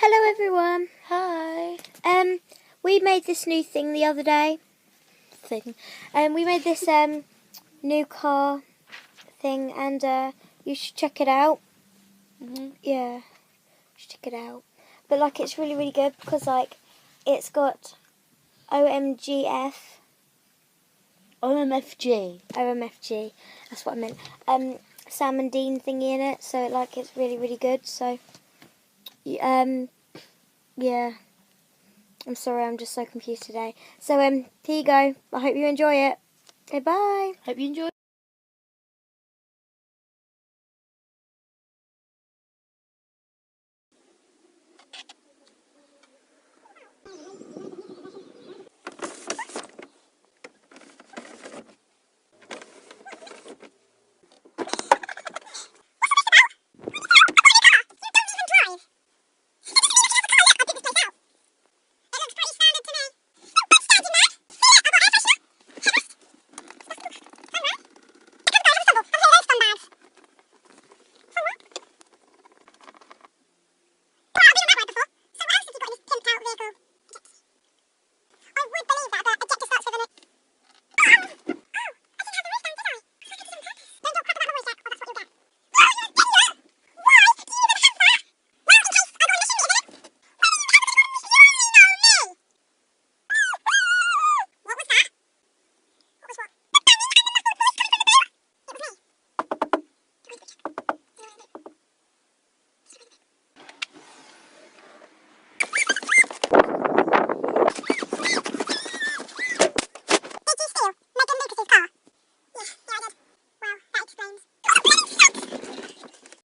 Hello everyone. Hi. We made this new thing the other day. We made this new car thing, and you should check it out. Yeah, you should check it out. But like, it's really, really good because like, it's got OMGF. OMFG. That's what I meant. Sam and Dean thingy in it. So like, it's really, really good. So, yeah. I'm sorry, I'm just so confused today. So, here you go. I hope you enjoy it. Okay, bye. Hope you enjoy.